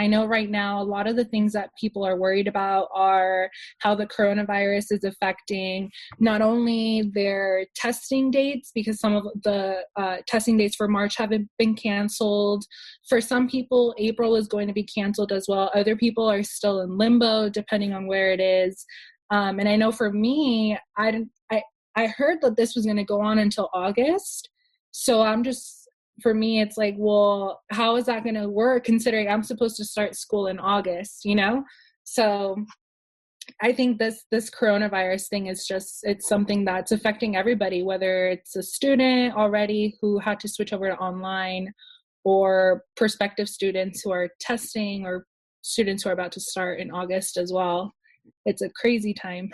know right now, a lot of the things that people are worried about are how the coronavirus is affecting not only their testing dates, because some of the testing dates for March haven't been canceled. For some people, April is going to be canceled as well. Other people are still in limbo, depending on where it is. And I know for me, I heard that this was going to go on until August. So for me, it's like, well, how is that going to work considering I'm supposed to start school in August, you know? So I think this coronavirus thing is it's something that's affecting everybody, whether it's a student already who had to switch over to online, or prospective students who are testing, or students who are about to start in August as well. It's a crazy time.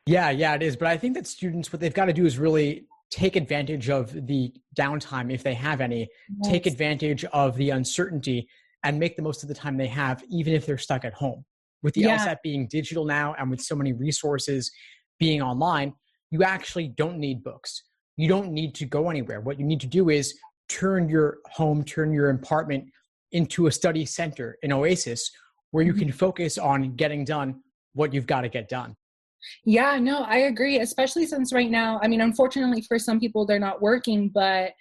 Yeah, it is. But I think that students, what they've got to do is really take advantage of the downtime, if they have any, Yes. Take advantage of the uncertainty and make the most of the time they have, even if they're stuck at home. With the LSAT being digital now, and with so many resources being online, you actually don't need books. You don't need to go anywhere. What you need to do is turn your home, turn your apartment into a study center, an oasis, where you can focus on getting done what you've got to get done. Yeah, no, I agree, especially since right now, I mean, unfortunately for some people, they're not working, but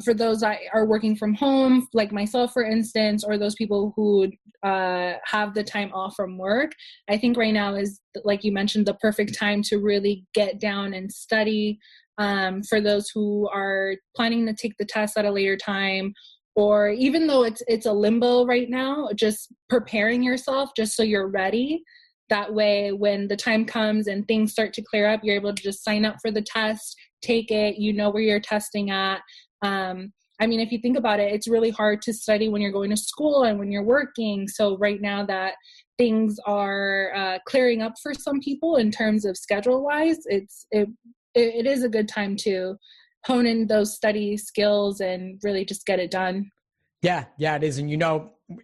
for those that are working from home, like myself, for instance, or those people who have the time off from work, I think right now is, like you mentioned, the perfect time to really get down and study. For those who are planning to take the test at a later time, or even though it's a limbo right now, just preparing yourself just so you're ready. That way, when the time comes and things start to clear up, you're able to just sign up for the test, take it, you know where you're testing at. I mean, if you think about it, it's really hard to study when you're going to school and when you're working. So right now that things are clearing up for some people in terms of schedule-wise, it is a good time to hone in those study skills and really just get it done. Yeah, it is. And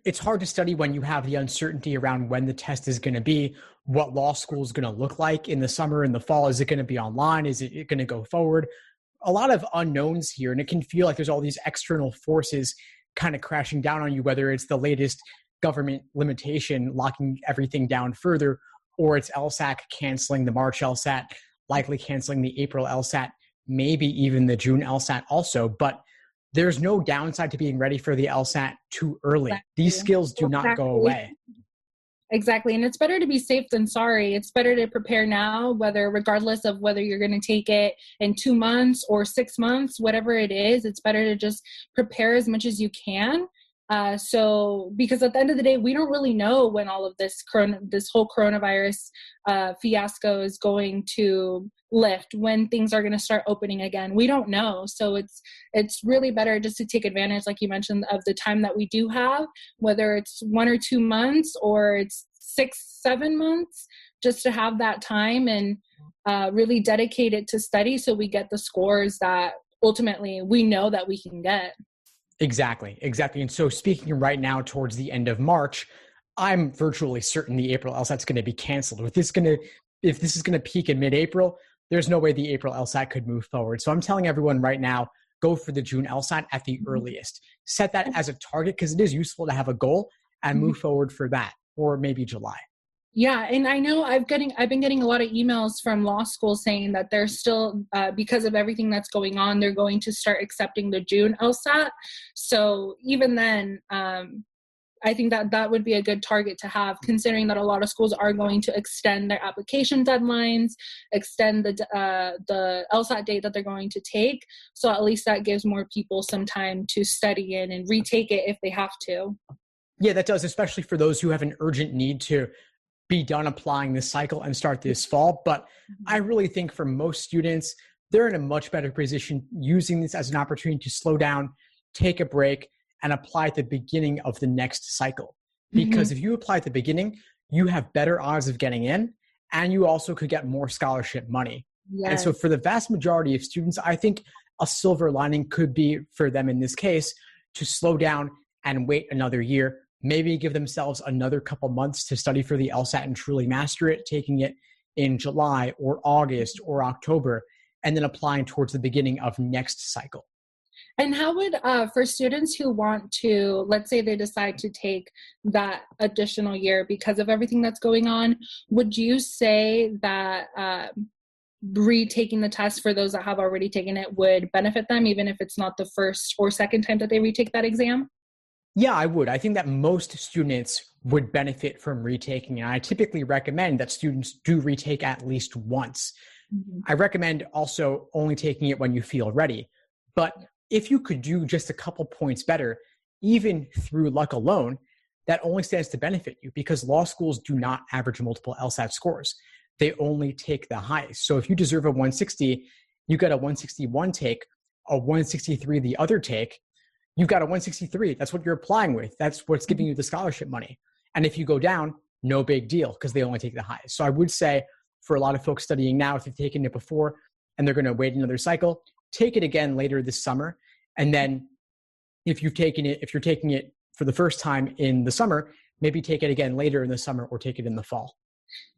it's hard to study when you have the uncertainty around when the test is going to be, what law school is going to look like in the summer and the fall. Is it going to be online? Is it going to go forward? A lot of unknowns here. And it can feel like there's all these external forces kind of crashing down on you, whether it's the latest government limitation locking everything down further, or it's LSAT canceling the March LSAT, likely canceling the April LSAT, maybe even the June LSAT also. But there's no downside to being ready for the LSAT too early. Exactly. These skills do not go away. Exactly. And it's better to be safe than sorry. It's better to prepare now, regardless of whether you're going to take it in 2 months or 6 months, whatever it is, it's better to just prepare as much as you can. Because at the end of the day, we don't really know when all of this whole coronavirus fiasco is going to lift, when things are going to start opening again. We don't know. So it's really better just to take advantage, like you mentioned, of the time that we do have, whether it's 1 or 2 months or it's 6-7 months, just to have that time and really dedicate it to study so we get the scores that ultimately we know that we can get. Exactly. And so speaking right now towards the end of March, I'm virtually certain the April LSAT is going to be canceled. If this is going to peak in mid-April, there's no way the April LSAT could move forward. So I'm telling everyone right now, go for the June LSAT at the earliest. Set that as a target because it is useful to have a goal and move forward for that, or maybe July. Yeah, and I know I've been getting a lot of emails from law school saying that they're still, because of everything that's going on, they're going to start accepting the June LSAT. So even then, I think that would be a good target to have, considering that a lot of schools are going to extend their application deadlines, extend the LSAT date that they're going to take. So at least that gives more people some time to study in and retake it if they have to. Yeah, that does, especially for those who have an urgent need to be done applying this cycle and start this fall. But I really think for most students, they're in a much better position using this as an opportunity to slow down, take a break, and apply at the beginning of the next cycle. Because if you apply at the beginning, you have better odds of getting in, and you also could get more scholarship money. Yes. And so for the vast majority of students, I think a silver lining could be for them in this case to slow down and wait another year, maybe give themselves another couple months to study for the LSAT and truly master it, taking it in July or August or October, and then applying towards the beginning of next cycle. And how would, for students who want to, let's say they decide to take that additional year because of everything that's going on, would you say that retaking the test for those that have already taken it would benefit them, even if it's not the first or second time that they retake that exam? Yeah, I would. I think that most students would benefit from retaking. And I typically recommend that students do retake at least once. Mm-hmm. I recommend also only taking it when you feel ready. But if you could do just a couple points better, even through luck alone, that only stands to benefit you because law schools do not average multiple LSAT scores. They only take the highest. So if you deserve a 160, you get a 161 take, a 163 the other take, you've got a 163. That's what you're applying with. That's what's giving you the scholarship money. And if you go down, no big deal because they only take the highest. So I would say for a lot of folks studying now, if they've taken it before and they're going to wait another cycle, take it again later this summer. And then if you're taking it for the first time in the summer, maybe take it again later in the summer or take it in the fall.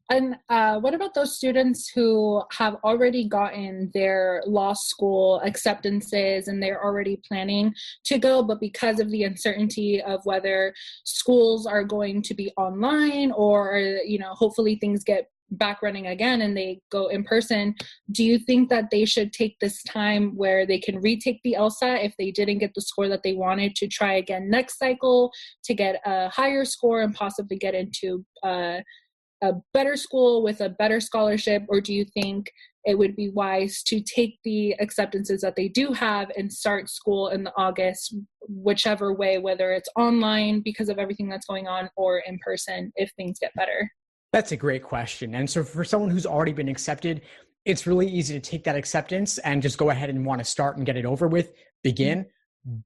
And what about those students who have already gotten their law school acceptances and they're already planning to go, but because of the uncertainty of whether schools are going to be online or, hopefully things get back running again and they go in person, do you think that they should take this time where they can retake the LSAT if they didn't get the score that they wanted to try again next cycle to get a higher score and possibly get into a better school with a better scholarship? Or do you think it would be wise to take the acceptances that they do have and start school in the August, whichever way, whether it's online because of everything that's going on or in person if things get better? That's a great question. And so for someone who's already been accepted, it's really easy to take that acceptance and just go ahead and want to start and get it over with, begin.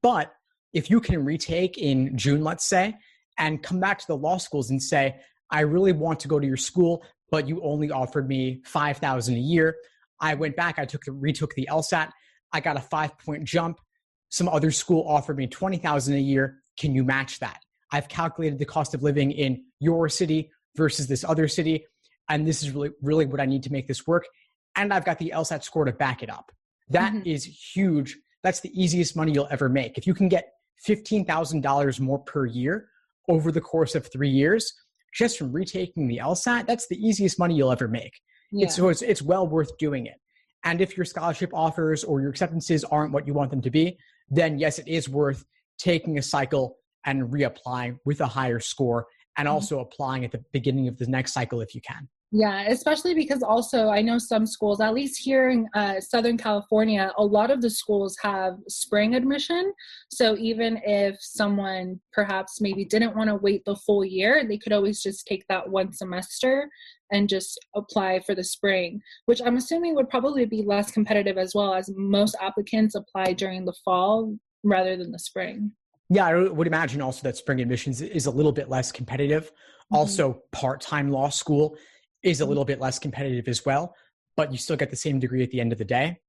But if you can retake in June, let's say, and come back to the law schools and say, I really want to go to your school, but you only offered me $5,000 a year. I went back, retook the LSAT. I got a 5-point jump. Some other school offered me $20,000 a year. Can you match that? I've calculated the cost of living in your city versus this other city. And this is really what I need to make this work. And I've got the LSAT score to back it up. That is huge. That's the easiest money you'll ever make. If you can get $15,000 more per year over the course of 3 years, just from retaking the LSAT, that's the easiest money you'll ever make. Yeah. It's well worth doing it. And if your scholarship offers or your acceptances aren't what you want them to be, then yes, it is worth taking a cycle and reapplying with a higher score and also applying at the beginning of the next cycle if you can. Yeah, especially because also I know some schools, at least here in Southern California, a lot of the schools have spring admission. So even if someone perhaps maybe didn't want to wait the full year, they could always just take that one semester and just apply for the spring, which I'm assuming would probably be less competitive as well, as most applicants apply during the fall rather than the spring. Yeah, I would imagine also that spring admissions is a little bit less competitive. Also, part-time law school is a little bit less competitive as well, but you still get the same degree at the end of the day.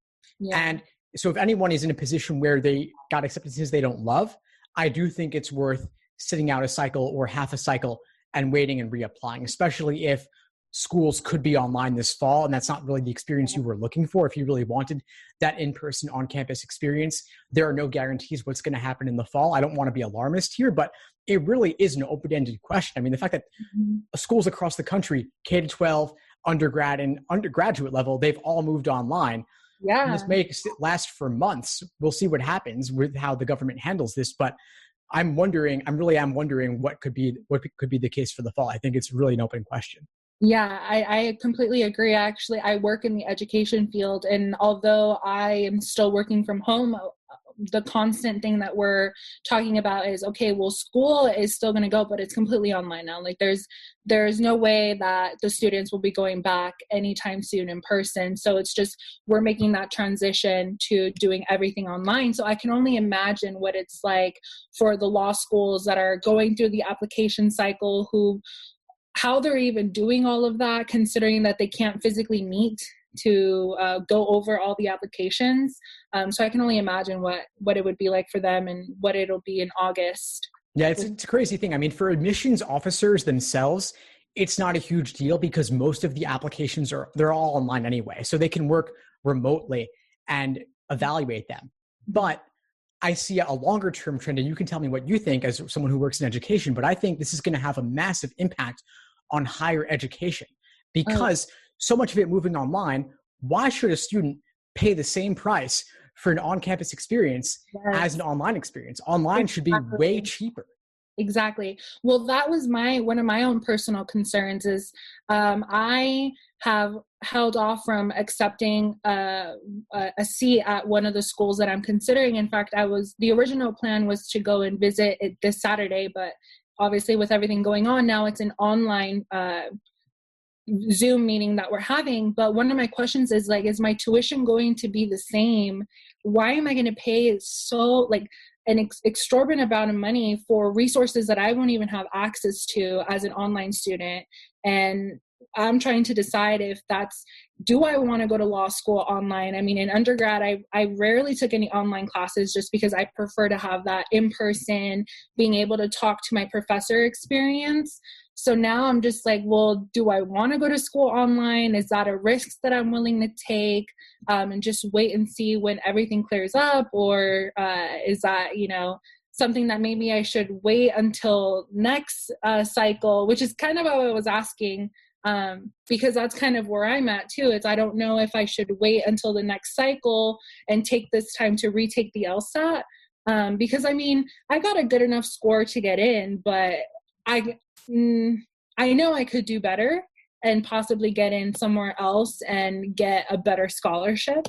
Yeah. And so if anyone is in a position where they got acceptances they don't love, I do think it's worth sitting out a cycle or half a cycle and waiting and reapplying, especially if schools could be online this fall and that's not really the experience you were looking for. If you really wanted that in-person on-campus experience, there are no guarantees what's going to happen in the fall. I don't want to be alarmist here, but it really is an open-ended question. I mean, the fact that schools across the country, K-12, undergrad, and undergraduate level, they've all moved online. Yeah. And this may last for months. We'll see what happens with how the government handles this, but I really am wondering what could be the case for the fall. I think it's really an open question. Yeah, I completely agree. Actually, I work in the education field, and although I am still working from home, the constant thing that we're talking about is, okay, well, school is still going to go, but it's completely online now. Like there's no way that the students will be going back anytime soon in person. So it's just, we're making that transition to doing everything online. So I can only imagine what it's like for the law schools that are going through the application cycle, how they're even doing all of that, considering that they can't physically meet to go over all the applications. So I can only imagine what it would be like for them and what it'll be in August. Yeah, it's a crazy thing. I mean, for admissions officers themselves, it's not a huge deal because most of the applications they're all online anyway. So they can work remotely and evaluate them. But I see a longer term trend, and you can tell me what you think as someone who works in education, but I think this is going to have a massive impact on higher education Oh, because so much of it moving online. Why should a student pay the same price for an on-campus experience as an yes, online experience? Online should be way exactly. cheaper. Exactly. Well, that was one of my own personal concerns is I have held off from accepting a seat at one of the schools that I'm considering. In fact, the original plan was to go and visit it this Saturday, but obviously with everything going on now, it's an online Zoom meeting that we're having. But one of my questions is like, is my tuition going to be the same? Why am I going to pay an exorbitant amount of money for resources that I won't even have access to as an online student? And I'm trying to decide if do I want to go to law school online? I mean, in undergrad, I rarely took any online classes just because I prefer to have that in person, being able to talk to my professor experience. So now I'm just like, well, do I want to go to school online? Is that a risk that I'm willing to take, and just wait and see when everything clears up? Or is that, something that maybe I should wait until next cycle, which is kind of what I was asking, because that's kind of where I'm at too. I don't know if I should wait until the next cycle and take this time to retake the LSAT. Because I mean, I got a good enough score to get in, but I I know I could do better and possibly get in somewhere else and get a better scholarship.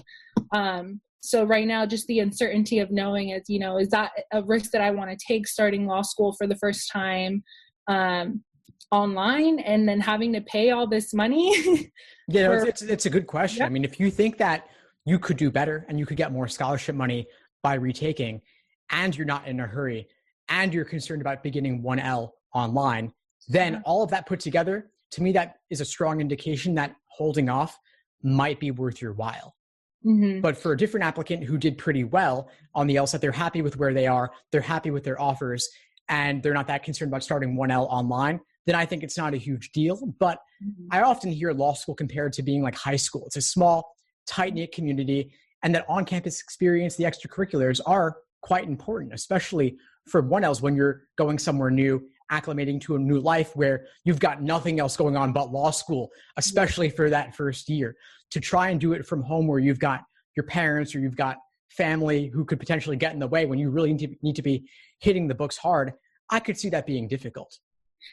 So right now, just the uncertainty of knowing is that a risk that I want to take starting law school for the first time online and then having to pay all this money? Yeah, for it's a good question. Yep. I mean, if you think that you could do better and you could get more scholarship money by retaking, and you're not in a hurry, and you're concerned about beginning 1L online, then all of that put together, to me, that is a strong indication that holding off might be worth your while. Mm-hmm. But for a different applicant who did pretty well on the LSAT, they're happy with where they are, they're happy with their offers, and they're not that concerned about starting 1L online, then I think it's not a huge deal. But I often hear law school compared to being like high school. It's a small, tight-knit community, and that on-campus experience, the extracurriculars are quite important, especially for 1Ls when you're going somewhere new, acclimating to a new life where you've got nothing else going on but law school, especially for that first year. To try and do it from home where you've got your parents or you've got family who could potentially get in the way when you really need to be hitting the books hard, I could see that being difficult.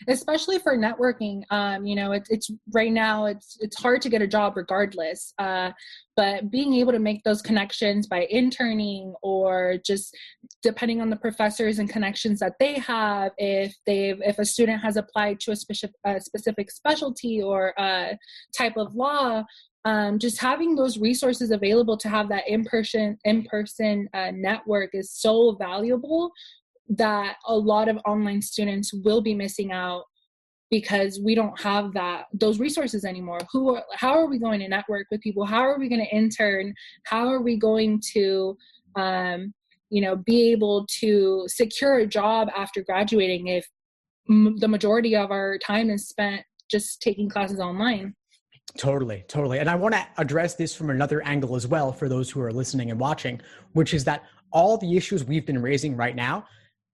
Especially for networking. It's right now it's hard to get a job regardless, but being able to make those connections by interning or just depending on the professors and connections that they have, if a student has applied to a specific specialty or type of law, just having those resources available to have that in-person network is so valuable that a lot of online students will be missing out because we don't have those resources anymore. How are we going to network with people? How are we going to intern? How are we going to, be able to secure a job after graduating if the majority of our time is spent just taking classes online? Totally. And I want to address this from another angle as well for those who are listening and watching, which is that all the issues we've been raising right now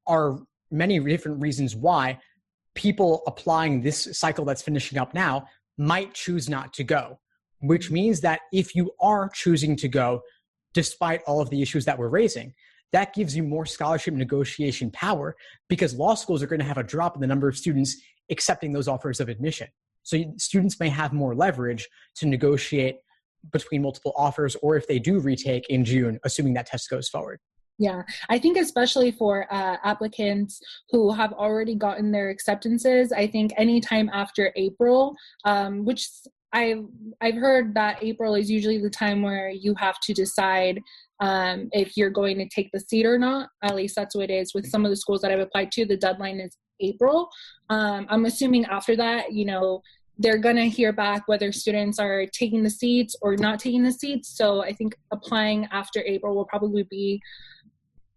are many different reasons why people applying this cycle that's finishing up now might choose not to go, which means that if you are choosing to go, despite all of the issues that we're raising, that gives you more scholarship negotiation power because law schools are going to have a drop in the number of students accepting those offers of admission. So students may have more leverage to negotiate between multiple offers, or if they do retake in June, assuming that test goes forward. Yeah, I think especially for applicants who have already gotten their acceptances, I think anytime after April, which I've heard that April is usually the time where you have to decide if you're going to take the seat or not. At least that's what it is with some of the schools that I've applied to. The deadline is April. I'm assuming after that, they're going to hear back whether students are taking the seats or not taking the seats. So I think applying after April will probably be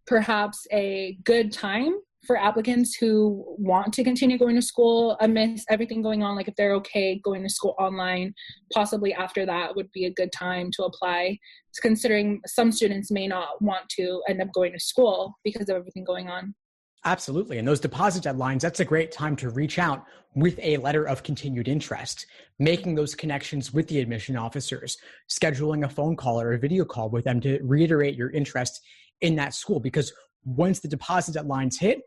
perhaps a good time for applicants who want to continue going to school amidst everything going on, like if they're okay going to school online, possibly after that would be a good time to apply, considering some students may not want to end up going to school because of everything going on. Absolutely. And those deposit deadlines, that's a great time to reach out with a letter of continued interest, making those connections with the admission officers, scheduling a phone call or a video call with them to reiterate your interest in that school. Because once the deposit deadlines hit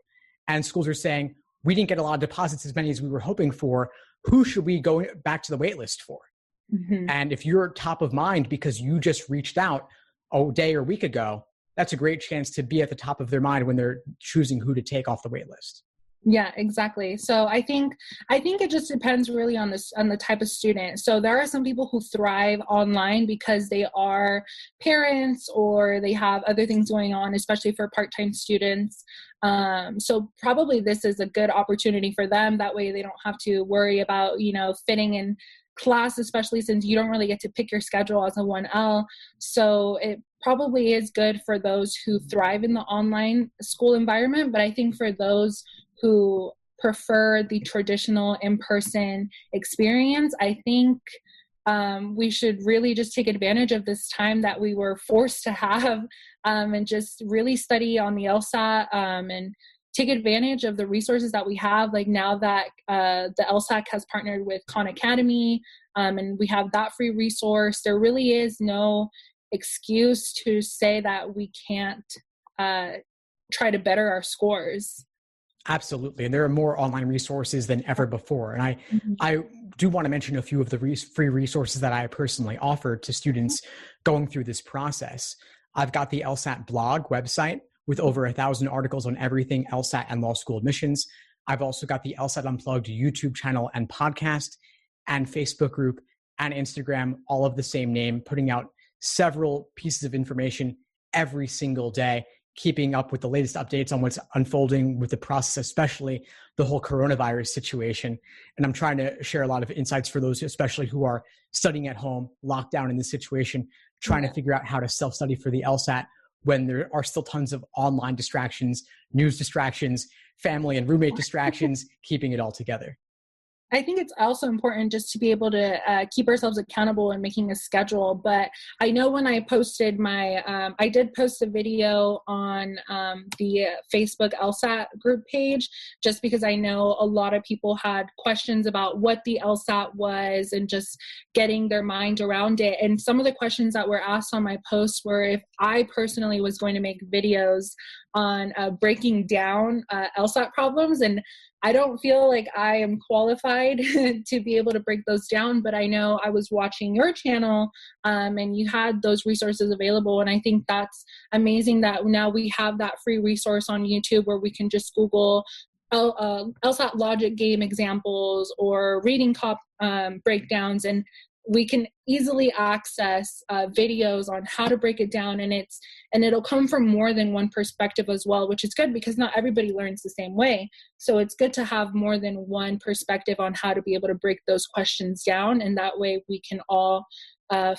and schools are saying, we didn't get a lot of deposits, as many as we were hoping for, who should we go back to the wait list for? Mm-hmm. And if you're top of mind because you just reached out a day or week ago, that's a great chance to be at the top of their mind when they're choosing who to take off the wait list. Yeah, exactly. So I think it just depends really on the type of student. So there are some people who thrive online because they are parents or they have other things going on, especially for part-time students. So probably this is a good opportunity for them. That way they don't have to worry about, fitting in class, especially since you don't really get to pick your schedule as a 1L. So it probably is good for those who thrive in the online school environment. But I think for those who prefer the traditional in-person experience, I think we should really just take advantage of this time that we were forced to have and just really study on the LSAT and take advantage of the resources that we have. Like now that the LSAT has partnered with Khan Academy and we have that free resource, there really is no excuse to say that we can't try to better our scores. Absolutely. And there are more online resources than ever before. And I do want to mention a few of the free resources that I personally offer to students going through this process. I've got the LSAT blog website with over 1,000 articles on everything LSAT and law school admissions. I've also got the LSAT Unplugged YouTube channel and podcast and Facebook group and Instagram, all of the same name, putting out several pieces of information every single day, keeping up with the latest updates on what's unfolding with the process, especially the whole coronavirus situation. And I'm trying to share a lot of insights for those, especially who are studying at home, locked down in this situation, trying to figure out how to self-study for the LSAT when there are still tons of online distractions, news distractions, family and roommate distractions, keeping it all together. I think it's also important just to be able to keep ourselves accountable and making a schedule. But I know when I posted I did post a video on the Facebook LSAT group page, just because I know a lot of people had questions about what the LSAT was and just getting their mind around it. And some of the questions that were asked on my post were if I personally was going to make videos on breaking down LSAT problems. And I don't feel like I am qualified to be able to break those down, but I know I was watching your channel and you had those resources available. And I think that's amazing that now we have that free resource on YouTube where we can just Google LSAT logic game examples or reading cop breakdowns, and we can easily access videos on how to break it down, and it'll come from more than one perspective as well, which is good because not everybody learns the same way. So it's good to have more than one perspective on how to be able to break those questions down, and that way we can all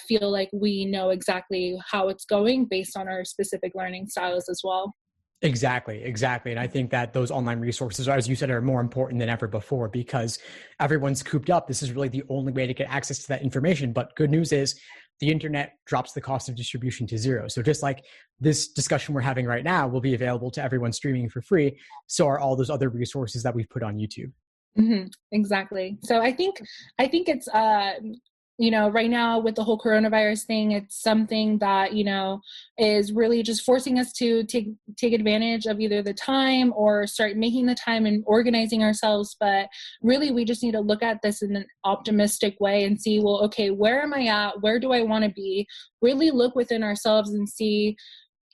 feel like we know exactly how it's going based on our specific learning styles as well. Exactly. And I think that those online resources, as you said, are more important than ever before because everyone's cooped up. This is really the only way to get access to that information. But good news is the internet drops the cost of distribution to zero. So just like this discussion we're having right now will be available to everyone streaming for free, so are all those other resources that we've put on YouTube. Mm-hmm. Exactly. So I think it's, right now with the whole coronavirus thing, it's something that, is really just forcing us to take advantage of either the time or start making the time and organizing ourselves. But really, we just need to look at this in an optimistic way and see, well, okay, where am I at? Where do I want to be? Really look within ourselves and see,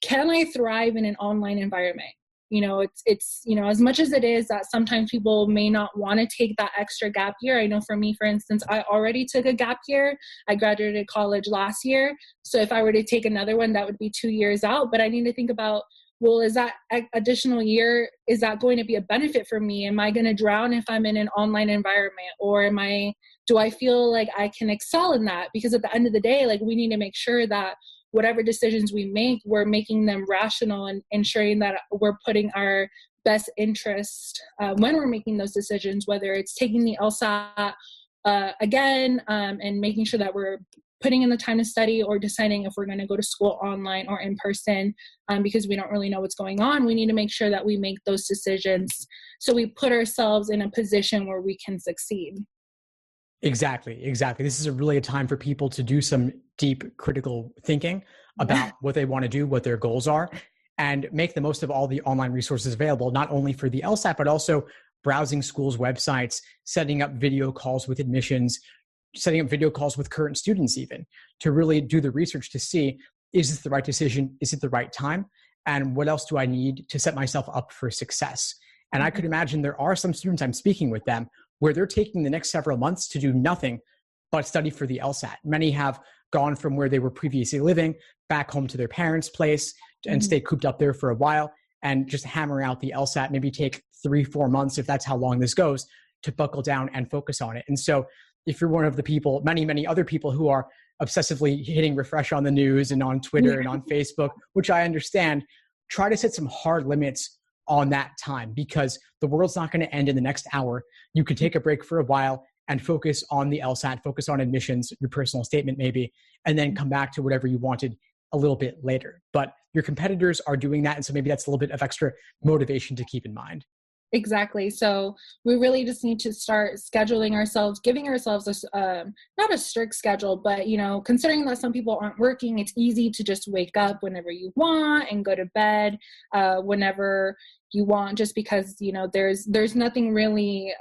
can I thrive in an online environment? It's as much as it is that sometimes people may not want to take that extra gap year. I know for me, for instance, I already took a gap year. I graduated college last year. So if I were to take another one, that would be 2 years out. But I need to think about, well, is that additional year, is that going to be a benefit for me? Am I going to drown if I'm in an online environment? Or do I feel like I can excel in that? Because at the end of the day, we need to make sure that whatever decisions we make, we're making them rational and ensuring that we're putting our best interest when we're making those decisions, whether it's taking the LSAT again and making sure that we're putting in the time to study, or deciding if we're going to go to school online or in person, because we don't really know what's going on. We need to make sure that we make those decisions so we put ourselves in a position where we can succeed. Exactly. This is really a time for people to do some deep critical thinking about what they want to do, what their goals are, and make the most of all the online resources available, not only for the LSAT, but also browsing schools' websites, setting up video calls with admissions, setting up video calls with current students, even to really do the research to see, is this the right decision? Is it the right time? And what else do I need to set myself up for success? And I could imagine there are some students, I'm speaking with them, where they're taking the next several months to do nothing but study for the LSAT. Many have gone from where they were previously living back home to their parents' place and stay cooped up there for a while and just hammer out the LSAT, maybe take 3-4 months, if that's how long this goes, to buckle down and focus on it. And so if you're one of the people, many other people who are obsessively hitting refresh on the news and on Twitter and on Facebook, which I understand, try to set some hard limits on that time, because the world's not going to end in the next hour. You could take a break for a while and focus on the LSAT, focus on admissions, your personal statement maybe, and then come back to whatever you wanted a little bit later. But your competitors are doing that. And so maybe that's a little bit of extra motivation to keep in mind. Exactly. So we really just need to start scheduling ourselves, giving ourselves not a strict schedule, but, considering that some people aren't working, it's easy to just wake up whenever you want and go to bed whenever you want, just because, there's nothing really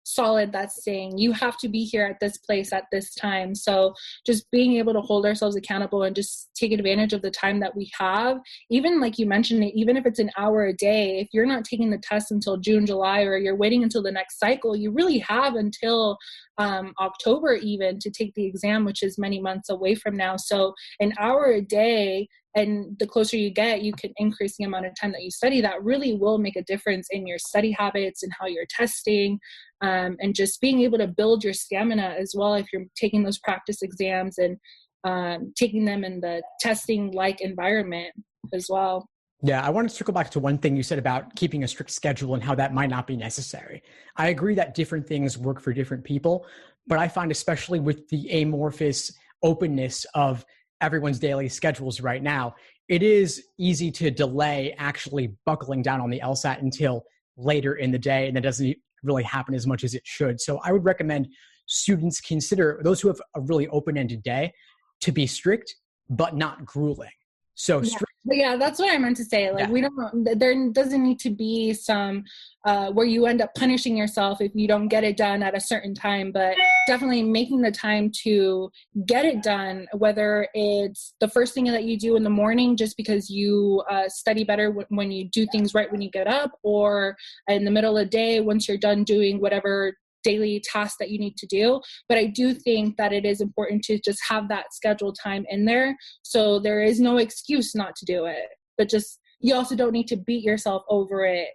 solid that's saying you have to be here at this place at this time. So just being able to hold ourselves accountable and just take advantage of the time that we have, even like you mentioned, even if it's an hour a day, if you're not taking the test until June, July, or you're waiting until the next cycle, you really have until October even to take the exam, which is many months away from now. So an hour a day, and the closer you get, you can increase the amount of time that you study. That really will make a difference in your study habits and how you're testing, and just being able to build your stamina as well if you're taking those practice exams and taking them in the testing-like environment as well. Yeah, I want to circle back to one thing you said about keeping a strict schedule and how that might not be necessary. I agree that different things work for different people, but I find especially with the amorphous openness of everyone's daily schedules right now, it is easy to delay actually buckling down on the LSAT until later in the day, and that doesn't really happen as much as it should. So I would recommend students consider, those who have a really open-ended day, to be strict, but not grueling. So strict. Yeah, that's what I meant to say. Like, there doesn't need to be some where you end up punishing yourself if you don't get it done at a certain time, but definitely making the time to get it done, whether it's the first thing that you do in the morning just because you study better when you do things right when you get up, or in the middle of the day once you're done doing whatever daily tasks that you need to do. But I do think that it is important to just have that scheduled time in there, so there is no excuse not to do it. But just, you also don't need to beat yourself over it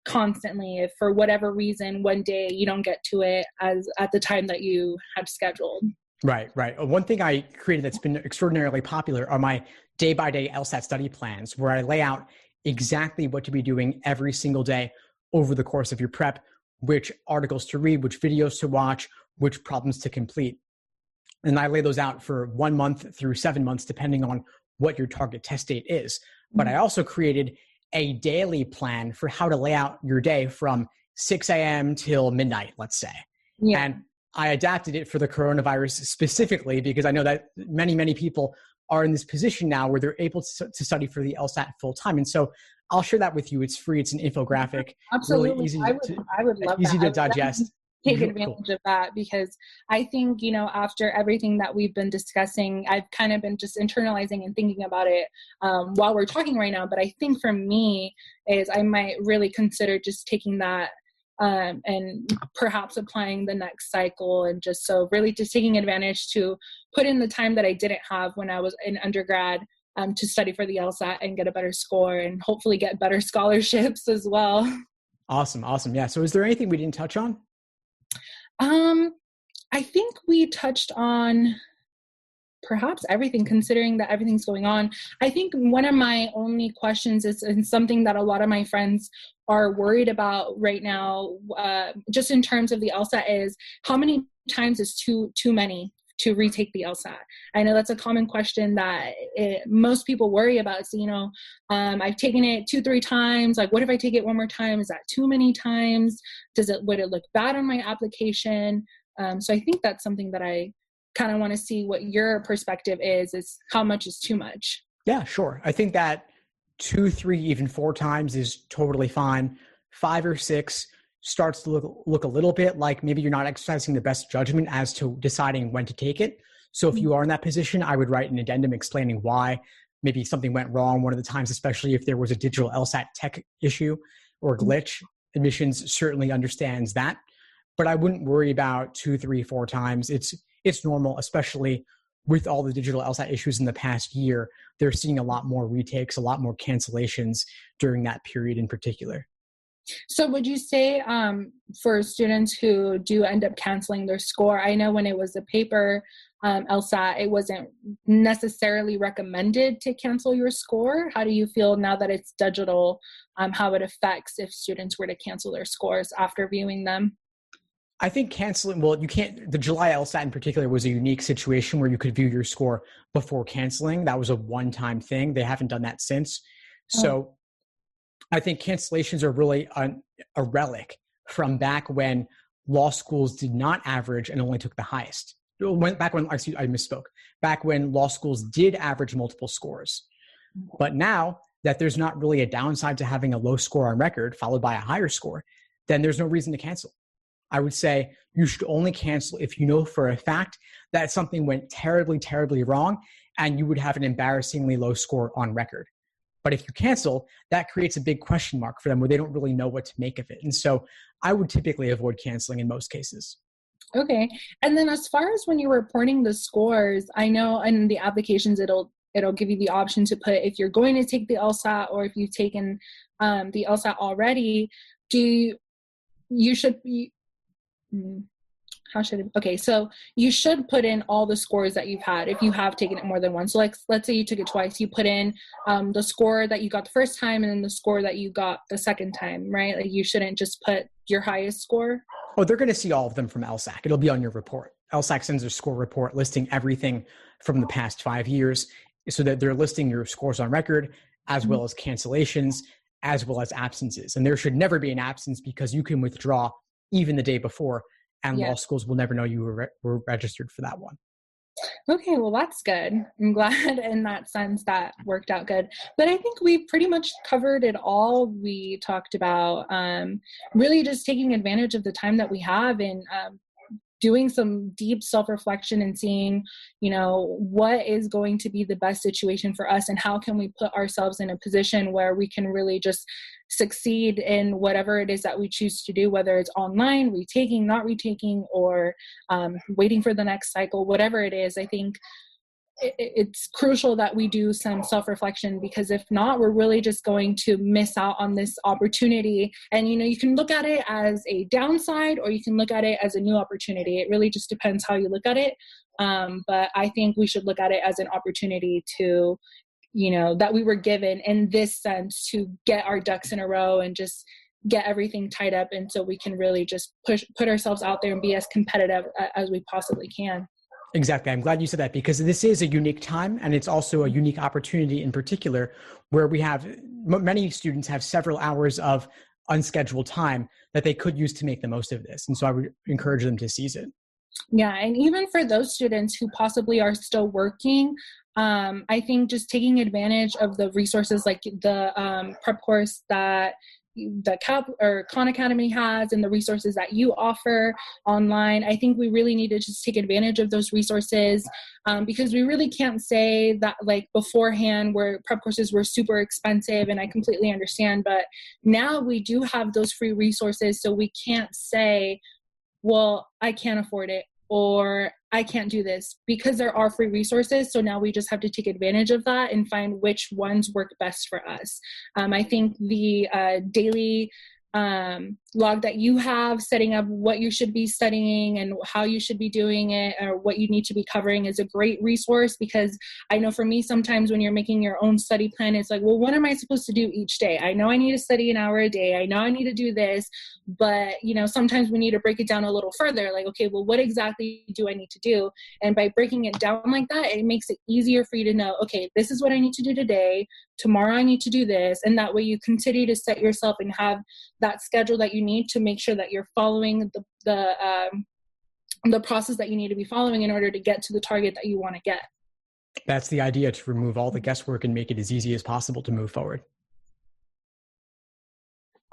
constantly if for whatever reason one day you don't get to it as at the time that you had scheduled. Right. One thing I created that's been extraordinarily popular are my day-by-day LSAT study plans, where I lay out exactly what to be doing every single day over the course of your prep, which articles to read, which videos to watch, which problems to complete. And I lay those out for 1 month through 7 months, depending on what your target test date is. But I also created a daily plan for how to lay out your day from 6 a.m. till midnight, let's say. Yeah. And I adapted it for the coronavirus specifically because I know that many people are in this position now where they're able to study for the LSAT full time. And so I'll share that with you. It's free. It's an infographic. Absolutely. Really easy I would love easy that. to digest. Take advantage of that, because I think, after everything that we've been discussing, I've kind of been just internalizing and thinking about it while we're talking right now. But I think for me is I might really consider just taking that and perhaps applying the next cycle, and just so really just taking advantage to put in the time that I didn't have when I was in undergrad to study for the LSAT and get a better score and hopefully get better scholarships as well. Awesome. Yeah. So is there anything we didn't touch on? I think we touched on perhaps everything, considering that everything's going on. I think one of my only questions is, and something that a lot of my friends are worried about right now, just in terms of the LSAT, is how many times is too many to retake the LSAT. I know that's a common question that most people worry about. So, I've taken it 2-3 times. Like, what if I take it one more time? Is that too many times? Would it look bad on my application? So I think that's something that I kind of want to see what your perspective is how much is too much. Yeah, sure. I think that 2, 3, even 4 times is totally fine. 5 or 6 starts to look a little bit like maybe you're not exercising the best judgment as to deciding when to take it. So if you are in that position, I would write an addendum explaining why maybe something went wrong one of the times, especially if there was a digital LSAT tech issue or glitch. Admissions certainly understands that, but I wouldn't worry about 2, 3, 4 times. It's normal, especially with all the digital LSAT issues in the past year. They're seeing a lot more retakes, a lot more cancellations during that period in particular. So would you say for students who do end up canceling their score, I know when it was a paper LSAT, it wasn't necessarily recommended to cancel your score. How do you feel now that it's digital, how it affects if students were to cancel their scores after viewing them? I think canceling, well, you can't, the July LSAT in particular was a unique situation where you could view your score before canceling. That was a one-time thing. They haven't done that since. So I think cancellations are really a relic from back when law schools did not average and only took the highest. I misspoke. Back when law schools did average multiple scores. But now that there's not really a downside to having a low score on record followed by a higher score, then there's no reason to cancel. I would say you should only cancel if you know for a fact that something went terribly, terribly wrong and you would have an embarrassingly low score on record. But if you cancel, that creates a big question mark for them where they don't really know what to make of it. And so I would typically avoid canceling in most cases. Okay. And then as far as when you're reporting the scores, I know in the applications, it'll give you the option to put if you're going to take the LSAT or if you've taken the LSAT already, so you should put in all the scores that you've had if you have taken it more than once. So let's say you took it twice, you put in the score that you got the first time and then the score that you got the second time, right? Like you shouldn't just put your highest score. Oh, they're going to see all of them from LSAC. It'll be on your report. LSAC sends a score report listing everything from the past 5 years so that they're listing your scores on record as well as cancellations, as well as absences. And there should never be an absence because you can withdraw even the day before and law schools will never know you were registered for that one. Okay, well, that's good. I'm glad in that sense that worked out good. But I think we pretty much covered it all. We talked about really just taking advantage of the time that we have and doing some deep self-reflection and seeing, what is going to be the best situation for us and how can we put ourselves in a position where we can really just succeed in whatever it is that we choose to do, whether it's online, retaking, not retaking, or waiting for the next cycle, whatever it is. I think it's crucial that we do some self-reflection because if not, we're really just going to miss out on this opportunity. And, you can look at it as a downside or you can look at it as a new opportunity. It really just depends how you look at it. But I think we should look at it as an opportunity to, that we were given in this sense to get our ducks in a row and just get everything tied up. And so we can really just put ourselves out there and be as competitive as we possibly can. Exactly. I'm glad you said that because this is a unique time and it's also a unique opportunity in particular where we have many students have several hours of unscheduled time that they could use to make the most of this. And so I would encourage them to seize it. Yeah. And even for those students who possibly are still working, I think just taking advantage of the resources like the prep course that the Khan Academy has and the resources that you offer online. I think we really need to just take advantage of those resources because we really can't say that like beforehand where prep courses were super expensive, and I completely understand, but now we do have those free resources, so we can't say, well, I can't afford it or I can't do this because there are free resources. So now we just have to take advantage of that and find which ones work best for us. I think the daily log that you have, setting up what you should be studying and how you should be doing it, or what you need to be covering, is a great resource. Because I know for me, sometimes when you're making your own study plan, it's like, well, what am I supposed to do each day? I know I need to study an hour a day. I know I need to do this, but sometimes we need to break it down a little further. Like, okay, well, what exactly do I need to do? And by breaking it down like that, it makes it easier for you to know, okay, this is what I need to do today. Tomorrow I need to do this. And that way you continue to set yourself and have that schedule that you need to make sure that you're following the process that you need to be following in order to get to the target that you want to get. That's the idea, to remove all the guesswork and make it as easy as possible to move forward.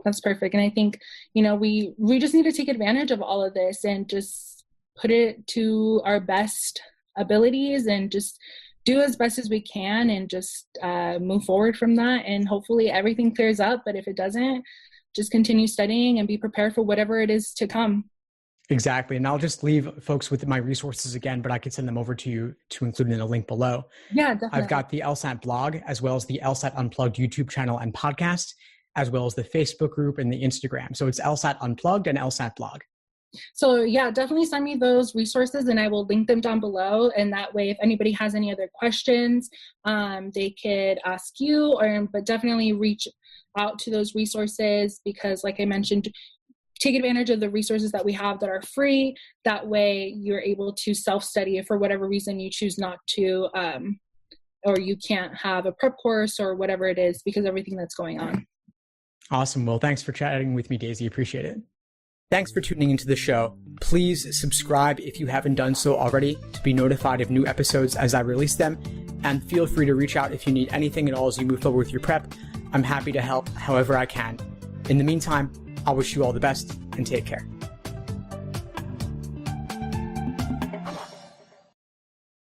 That's perfect. And I think, we just need to take advantage of all of this and just put it to our best abilities and just do as best as we can and just move forward from that. And hopefully everything clears up. But if it doesn't, just continue studying and be prepared for whatever it is to come. Exactly. And I'll just leave folks with my resources again, but I could send them over to you to include in a link below. Yeah, definitely. I've got the LSAT blog, as well as the LSAT Unplugged YouTube channel and podcast, as well as the Facebook group and the Instagram. So it's LSAT Unplugged and LSAT blog. So yeah, definitely send me those resources and I will link them down below. And that way, if anybody has any other questions, they could ask you, but definitely reach out to those resources, because like I mentioned, take advantage of the resources that we have that are free. That way you're able to self-study if for whatever reason you choose not to, or you can't have a prep course or whatever it is because of everything that's going on. Awesome. Well, thanks for chatting with me, Daisy. Appreciate it. Thanks for tuning into the show. Please subscribe if you haven't done so already to be notified of new episodes as I release them. And feel free to reach out if you need anything at all as you move forward with your prep. I'm happy to help however I can. In the meantime, I'll wish you all the best and take care.